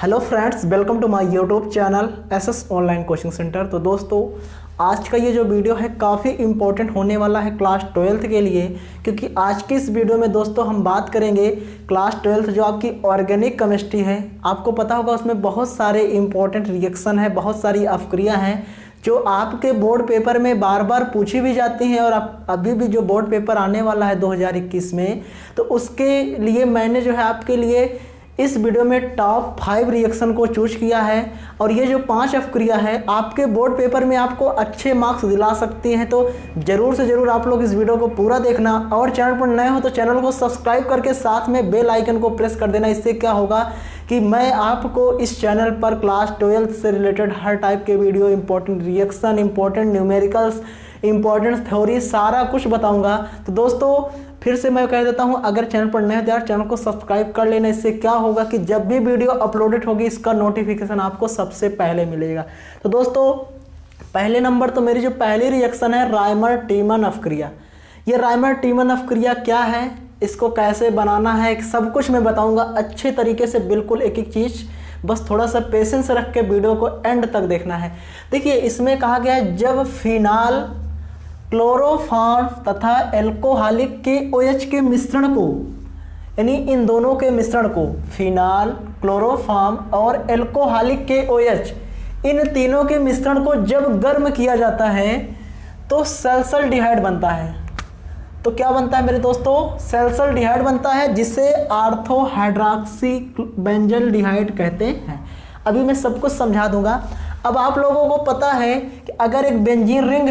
Hello friends, welcome to my YouTube channel SS online coaching centre. तो दोस्तों, आज का ये जो वीडियो है काफ़ी इम्पोर्टेंट होने वाला है क्लास 12th के लिए, क्योंकि आज की इस वीडियो में दोस्तों हम बात करेंगे क्लास 12th जो आपकी ऑर्गेनिक केमिस्ट्री है। आपको पता होगा उसमें बहुत सारे इम्पोर्टेंट रिएक्शन है, बहुत सारी अफक्रिया हैं जो आपके बोर्ड पेपर में बार बार पूछी भी जाती हैं। और अभी भी जो बोर्ड पेपर आने वाला है 2021 में, तो उसके लिए मैंने जो है आपके लिए इस वीडियो में टॉप 5 रिएक्शन को चूज किया है। और ये जो 5 अफक्रिया है आपके बोर्ड पेपर में आपको अच्छे मार्क्स दिला सकती हैं। तो ज़रूर से ज़रूर आप लोग इस वीडियो को पूरा देखना, और चैनल पर नए हो तो चैनल को सब्सक्राइब करके साथ में बेल आइकन को प्रेस कर देना। इससे क्या होगा कि मैं आपको इस चैनल पर क्लास 12th से रिलेटेड हर टाइप के video, important reaction, important numericals, important theory, सारा कुछ बताऊंगा। तो दोस्तों फिर से मैं कह देता हूं, अगर चैनल पर नए हो तो यार चैनल को सब्सक्राइब कर लेना। इससे क्या होगा कि जब भी वीडियो अपलोडेड होगी इसका नोटिफिकेशन आपको सबसे पहले मिलेगा। तो दोस्तों पहले नंबर तो मेरी जो पहली रिएक्शन है रायमर टीमन अफक्रिया। ये रायमर टीमन अफक्रिया क्या है, इसको कैसे बनाना है, सब कुछ मैं बताऊंगा अच्छे तरीके से, बिल्कुल एक एक चीज़। बस थोड़ा सा पेशेंस रख के वीडियो को एंड तक देखना है। देखिए इसमें कहा गया है जब फिनाल, क्लोरोफॉर्म तथा एल्कोहलिक के OH के मिश्रण को, यानी इन दोनों के मिश्रण को, फिनाल, क्लोरोफॉर्म और एल्कोहलिक के OH, इन तीनों के मिश्रण को जब गर्म किया जाता है तो सल्फरडिहाइड बनता है। तो क्या बनता है मेरे दोस्तों? सल्फरडिहाइड बनता है, जिसे आर्थो हाइड्रॉक्सी बेंजल्डिहाइड कहते हैं। अभी मैं सब कुछ समझा दूंगा। अब आप लोगों को पता है कि अगर एक बेंजीन रिंग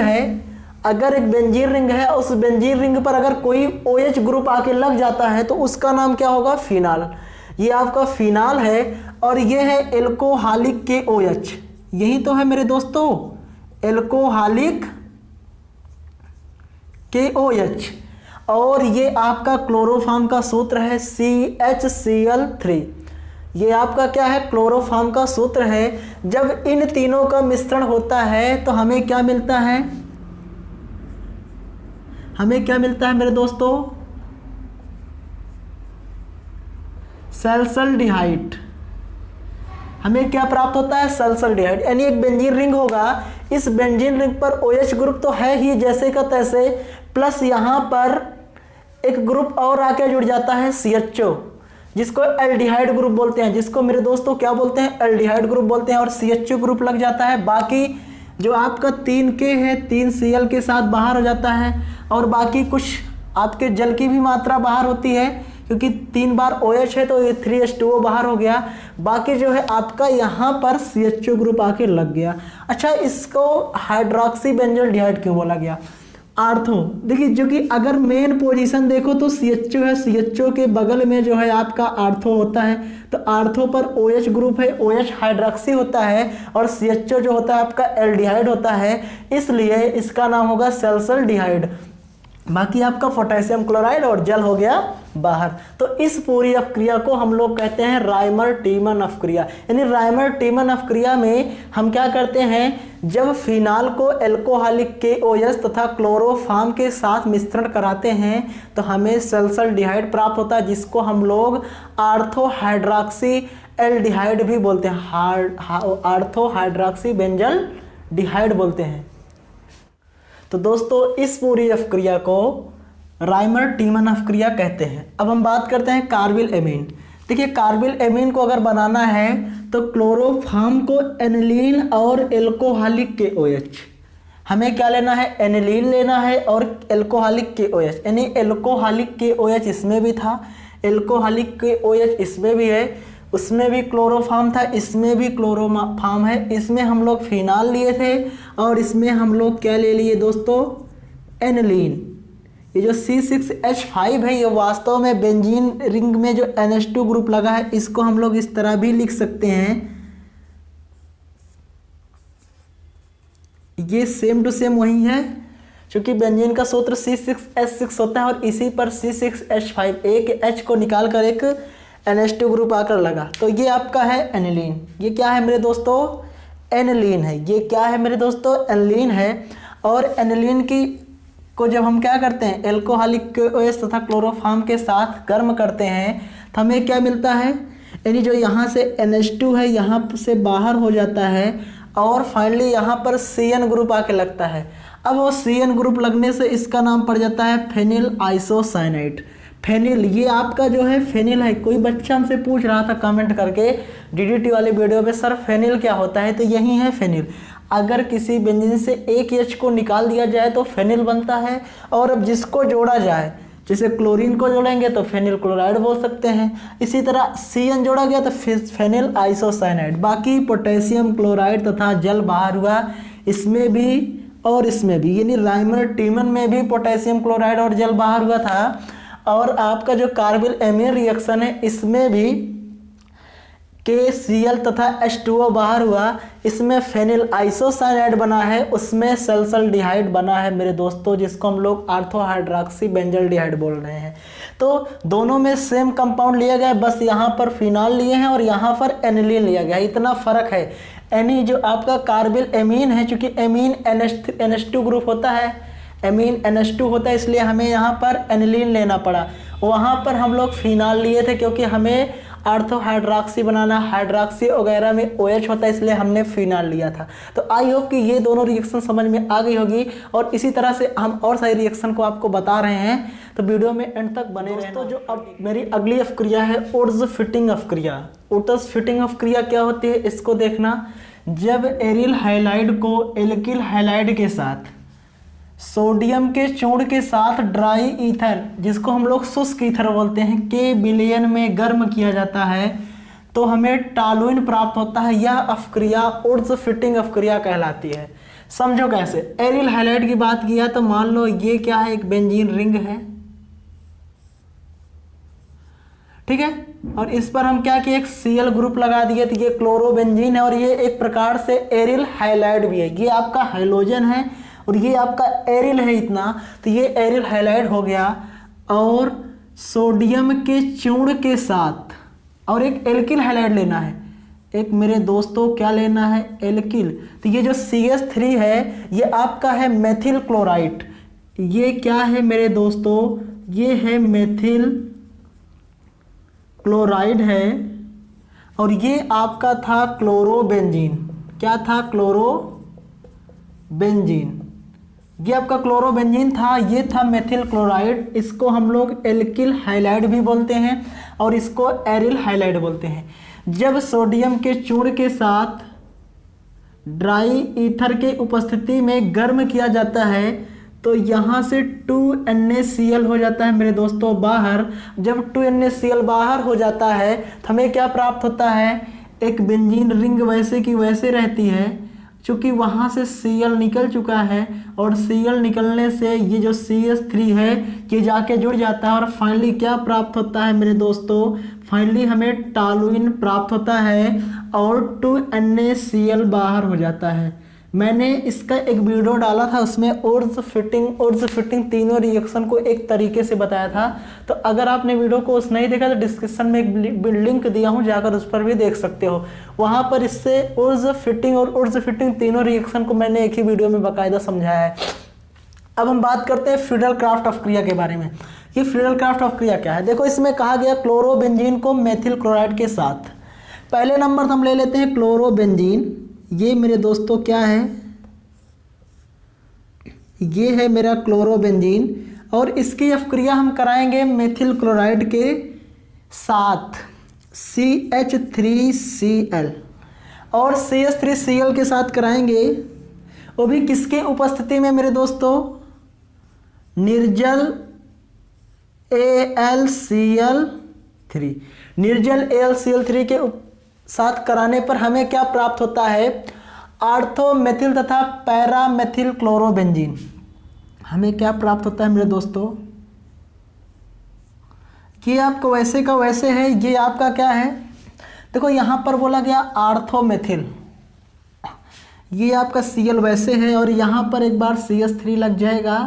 है, उस बेंजीन रिंग पर अगर कोई OH ग्रुप आके लग जाता है तो उसका नाम क्या होगा? फिनाल। ये आपका फिनाल है और ये है एल्कोहलिक के OH। यही तो है मेरे दोस्तों एल्कोहलिक के OH। और ये आपका क्लोरोफॉर्म का सूत्र है CHCl3। ये आपका क्या है? क्लोरोफॉर्म का सूत्र है। जब इन तीनों का मिश्रण होता है तो हमें क्या मिलता है? मेरे दोस्तों? सल्फरडिहाइड। हमें क्या प्राप्त होता है? सल्फरडिहाइड। यानी एक बेंजीन रिंग होगा, इस बेंजीन रिंग पर OH ग्रुप तो है ही जैसे का तैसे, प्लस यहाँ पर एक ग्रुप और आके जुड़ जाता है CHO, जिसको एल्डिहाइड ग्रुप बोलते हैं, जिसको मेरे दोस्तों क्या बोलते हैं? एल्डिहाइड ग्रुप बोलते हैं। और CHO ग्रुप लग जाता है। बाकी जो आपका 3K है 3Cl के साथ बाहर हो जाता है, और बाकी कुछ आपके जल की भी मात्रा बाहर होती है, क्योंकि 3 बार OH है तो ये 3H2O बाहर हो गया। बाकी जो है आपका यहाँ पर CHO ग्रुप आके लग गया। अच्छा, इसको हाइड्रॉक्सी बेंजल्डिहाइड क्यों बोला गया? आर्थो, देखिए जो कि अगर मेन पोजीशन देखो तो CHO है, CHO के बगल में जो है आपका आर्थो होता है। तो आर्थो पर OH ग्रुप है, OH हाइड्रॉक्सी होता है, और CHO जो होता है आपका एल्डिहाइड होता है, इसलिए इसका नाम होगा सल्फरडिहाइड। बाकी आपका पोटेशियम क्लोराइड और जल हो गया बाहर। तो इस पूरी अफक्रिया को हम लोग कहते हैं रायमर टीमन अफक्रिया। यानी रायमर टीमन अफक्रिया में हम क्या करते हैं, जब फिनाल को एल्कोहलिक के OH तथा क्लोरोफॉर्म के साथ मिश्रण कराते हैं तो हमें सल्फरडिहाइड प्राप्त होता है, जिसको हम लोग आर्थो हाइड्रॉक्सी एल्डिहाइड भी बोलते हैं, आर्थो हाइड्रॉक्सी बेंजल्डिहाइड बोलते हैं। तो दोस्तों इस पूरी अफक्रिया को रायमर टीमन अफक्रिया कहते हैं। अब हम बात करते हैं कार्बिल एमीन। देखिए कार्बिल एमीन को अगर बनाना है तो क्लोरोफॉर्म को एनिलीन और एल्कोहलिक के OH, हमें क्या लेना है? एनिलीन लेना है और एल्कोहलिक के OH। यानी एल्कोहलिक के OH इसमें भी था, एल्कोहलिक के OH इसमें भी है, उसमें भी क्लोरोफॉर्म था, इसमें भी क्लोरोफॉर्म है। इसमें हम लोग फिनाल लिए थे और इसमें हम लोग क्या ले लिए दोस्तों? एनिलीन। ये जो C6H5 है ये वास्तव में बेंजीन रिंग में जो NH2 ग्रुप लगा है, इसको हम लोग इस तरह भी लिख सकते हैं। ये सेम टू सेम वही है, क्योंकि बेंजीन का सूत्र C6H6 होता है और इसी पर C6H5, एक H को निकाल कर एक NH2 ग्रुप आकर लगा। तो ये आपका है एनिलीन। ये क्या है मेरे दोस्तों? एनिलीन है। ये क्या है मेरे दोस्तों? एनिलीन है। और एनिलीन की को जब हम क्या करते हैं, एल्कोहलिक OH तथा क्लोरोफॉर्म के साथ गर्म करते हैं तो हमें क्या मिलता है? यानी जो यहाँ से NH2 है यहाँ से बाहर हो जाता है और फाइनली यहाँ पर CN ग्रुप आके लगता है। अब वो CN ग्रुप लगने से इसका नाम पड़ जाता है फेनिल आइसोसाइनाइड। फेनिल, ये आपका जो है फेनिल है। कोई बच्चा हमसे पूछ रहा था कमेंट करके DDT वाले वीडियो पे, सर फेनिल क्या होता है, तो यही है फेनिल। अगर किसी बेंजीन से एक H को निकाल दिया जाए तो फेनिल बनता है, और अब जिसको जोड़ा जाए, जैसे क्लोरीन को जोड़ेंगे तो फेनिल क्लोराइड बोल सकते हैं, इसी तरह CN जोड़ा गया तो फेनिल आइसोसाइनाइड। बाकी पोटेशियम क्लोराइड तथा जल बाहर हुआ, इसमें भी और इसमें भी, यानी राइमर टीमन में भी पोटेशियम क्लोराइड और जल बाहर हुआ था। और आपका जो कार्बिल एमीन रिएक्शन है इसमें भी KCl तथा H2O बाहर हुआ, इसमें फेनिल आइसोसाइनाइड बना है, उसमें सल्फाल्डिहाइड बना है मेरे दोस्तों, जिसको हम लोग आर्थो हाइड्रॉक्सी बेंजल्डिहाइड बोल रहे हैं। तो दोनों में सेम कंपाउंड लिया गया, बस यहाँ पर फिनॉल लिए हैं और यहाँ पर एनिलीन लिया गया, इतना फर्क है। एनी जो आपका कार्बिल एमीन है, चूंकि एमीन NH2 ग्रुप होता है, एमीन NH2 होता है, इसलिए हमें यहाँ पर एनिलीन लेना पड़ा। वहाँ पर हम लोग फिनॉल लिए थे क्योंकि हमें आर्थो हाइड्रॉक्सी बनाना, हाइड्रॉक्सी वगैरह में OH होता है, इसलिए हमने फिनॉल लिया था। तो आई होप कि ये दोनों रिएक्शन समझ में आ गई होगी, और इसी तरह से हम और सारी रिएक्शन को आपको बता रहे हैं, तो वीडियो में एंड तक बने रहें। तो जो अब मेरी अगली अपक्रिया है उर्ज फिटिंग अपक्रिया। उर्ज फिटिंग अपक्रिया क्या होती है इसको देखना। जब एरिल हाइलाइड को एल्किल हाइलाइड के साथ, सोडियम के चूर्ण के साथ ड्राई ईथर, जिसको हम लोग शुष्क ईथर बोलते हैं, के विलयन में गर्म किया जाता है, तो हमें टॉलुइन प्राप्त होता है। यह अपक्रिया उर्ज फिटिंग अपक्रिया कहलाती है। समझो कैसे। एरिल हाइलाइड की बात किया तो मान लो ये क्या है, एक बेंजीन रिंग है, ठीक है, और इस पर हम क्या किए, एक Cl ग्रुप लगा दिए, तो ये क्लोरोबेंजीन है, और ये एक प्रकार से एरिल हाइलाइड भी है। ये आपका हाइलोजन है और ये आपका एरिल है इतना, तो ये एरिल हाइलाइड हो गया। और सोडियम के चूर्ण के साथ, और एक एल्किल हाइलाइड लेना है, एक मेरे दोस्तों क्या लेना है, एल्किल। तो ये जो CH3 है ये आपका है मेथिल क्लोराइड। ये क्या है मेरे दोस्तों, ये है मेथिल क्लोराइड है, और ये आपका था क्लोरोबेंजीन। क्या था, क्लोरोबेंजीन। ये आपका क्लोरोबेंजीन था, ये था मेथिल क्लोराइड। इसको हम लोग एल्किल हाइलाइड भी बोलते हैं और इसको एरिल हाइलाइड बोलते हैं। जब सोडियम के चूर्ण के साथ ड्राई ईथर के उपस्थिति में गर्म किया जाता है तो यहाँ से 2NaCl हो जाता है मेरे दोस्तों बाहर। जब 2NaCl बाहर हो जाता है तो हमें क्या प्राप्त होता है, एक बेंजीन रिंग वैसे की वैसे रहती है, चूँकि वहाँ से Cl निकल चुका है, और Cl निकलने से ये जो CH3 है ये जाके जुड़ जाता है, और फाइनली क्या प्राप्त होता है मेरे दोस्तों, फाइनली हमें टॉलुइन प्राप्त होता है और 2NaCl बाहर हो जाता है। मैंने इसका एक वीडियो डाला था, उसमें उर्ज फिटिंग तीनों रिएक्शन को एक तरीके से बताया था। तो अगर आपने वीडियो को नहीं देखा तो डिस्क्रिप्शन में एक लिंक दिया हूँ, जाकर उस पर भी देख सकते हो। वहाँ पर इससे उर्ज फिटिंग तीनों रिएक्शन को मैंने एक ही वीडियो में बाकायदा समझाया है। अब हम बात करते हैं फ्रीडल क्राफ्ट अपक्रिया के बारे में। ये फ्रीडल क्राफ्ट अपक्रिया क्या है, देखो इसमें कहा गया क्लोरोबेंजीन को मेथिल क्लोराइड के साथ। पहले नंबर हम ले लेते हैं क्लोरोबेंजीन। ये मेरे दोस्तों क्या है, ये है मेरा क्लोरोबेंजीन, और इसकी अपक्रिया हम कराएंगे मेथिल क्लोराइड के साथ CH3Cl, और CH3Cl के साथ कराएंगे, वो भी किसके उपस्थिति में मेरे दोस्तों, निर्जल AlCl3। निर्जल AlCl3 के साथ कराने पर हमें क्या प्राप्त होता है, आर्थोमेथिल तथा पैरामेथिल क्लोरोबेंजीन। हमें क्या प्राप्त होता है मेरे दोस्तों, ये आपको वैसे का वैसे है, ये आपका क्या है, देखो यहाँ पर बोला गया आर्थोमेथिल, ये आपका Cl वैसे है, और यहाँ पर एक बार CH3 लग जाएगा।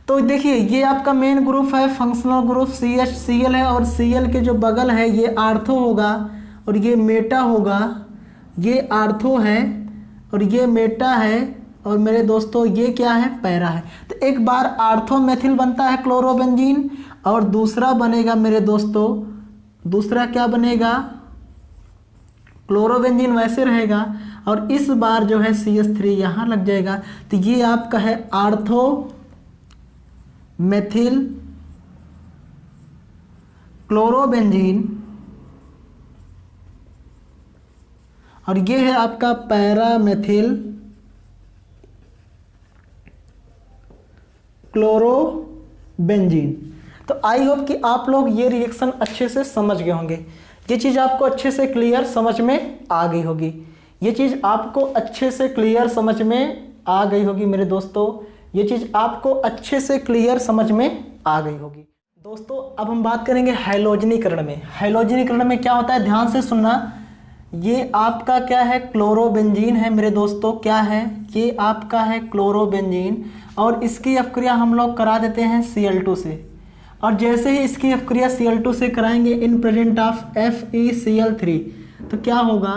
तो देखिए ये आपका मेन ग्रुप है, फंक्शनल ग्रुप CH-Cl है, और Cl के जो बगल है ये आर्थो होगा और ये मेटा होगा। ये आर्थो है और ये मेटा है, और मेरे दोस्तों ये क्या है, पैरा है। तो एक बार आर्थोमेथिल बनता है क्लोरोबेंजीन, और दूसरा बनेगा मेरे दोस्तों, दूसरा क्या बनेगा, क्लोरोबेंजीन वैसे रहेगा और इस बार जो है CH3 यहाँ लग जाएगा, तो ये आपका है आर्थो मेथिल क्लोरोबेंजीन और ये है आपका पैरामेथिल क्लोरोबेंजीन। तो आई होप कि आप लोग ये रिएक्शन अच्छे से समझ गए होंगे, ये चीज़ आपको अच्छे से क्लियर समझ में आ गई होगी, ये चीज़ आपको अच्छे से क्लियर समझ में आ गई होगी मेरे दोस्तों, ये चीज़ आपको अच्छे से क्लियर समझ में आ गई होगी। दोस्तों अब हम बात करेंगे हैलोजनीकरण में। हैलोजनीकरण में क्या होता है, ध्यान से सुनना। ये आपका क्या है, क्लोरोबेंजीन है मेरे दोस्तों, क्या है, ये आपका है क्लोरोबेंजीन और इसकी अपक्रिया हम लोग करा देते हैं Cl2 से, और जैसे ही इसकी अपक्रिया Cl2 से कराएंगे इन प्रेजेंट ऑफ FeCl3 तो क्या होगा,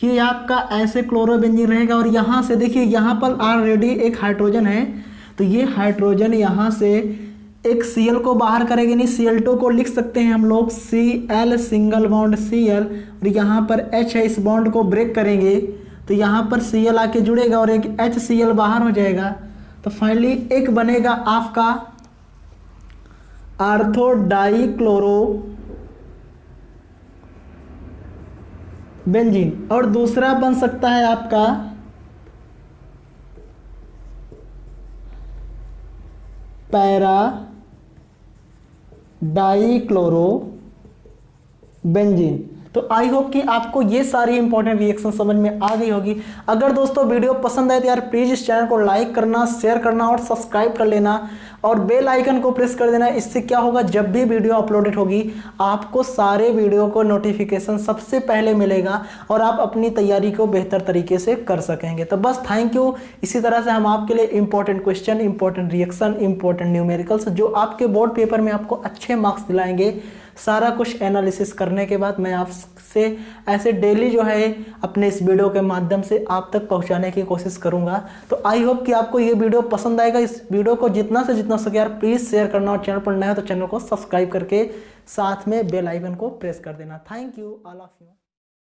ये आपका ऐसे क्लोरोबेंजीन रहेगा और यहाँ से देखिए यहाँ पर ऑलरेडी एक हाइड्रोजन है, तो ये हाइड्रोजन यहाँ से एक Cl को बाहर करेंगे, नहीं Cl2 को लिख सकते हैं हम लोग Cl सिंगल बॉन्ड Cl और यहाँ पर H है, इस बॉन्ड को ब्रेक करेंगे तो यहाँ पर Cl आके जुड़ेगा और एक HCl बाहर हो जाएगा, तो फाइनली एक बनेगा आपका आर्थो डाई क्लोरो बेंजीन और दूसरा बन सकता है आपका पैरा डाई क्लोरो बेंजीन। तो आई होप कि आपको ये सारी इंपॉर्टेंट रिएक्शन समझ में आ गई होगी। अगर दोस्तों वीडियो पसंद आए तो यार प्लीज़ इस चैनल को लाइक करना, शेयर करना और सब्सक्राइब कर लेना और बेल आइकन को प्रेस कर देना। इससे क्या होगा, जब भी वीडियो अपलोडेड होगी आपको सारे वीडियो को नोटिफिकेशन सबसे पहले मिलेगा और आप अपनी तैयारी को बेहतर तरीके से कर सकेंगे। तो बस थैंक यू। इसी तरह से हम आपके लिए important question, important reaction, important numericals जो आपके बोर्ड पेपर में आपको अच्छे मार्क्स दिलाएंगे, सारा कुछ एनालिसिस करने के बाद मैं आपसे ऐसे डेली जो है अपने इस वीडियो के माध्यम से आप तक पहुंचाने की कोशिश करूंगा। तो आई होप कि आपको ये वीडियो पसंद आएगा। इस वीडियो को जितना से जितना सके यार प्लीज़ शेयर करना और चैनल पर नया है तो चैनल को सब्सक्राइब करके साथ में बेल आइकन को प्रेस कर देना। Thank you all of you.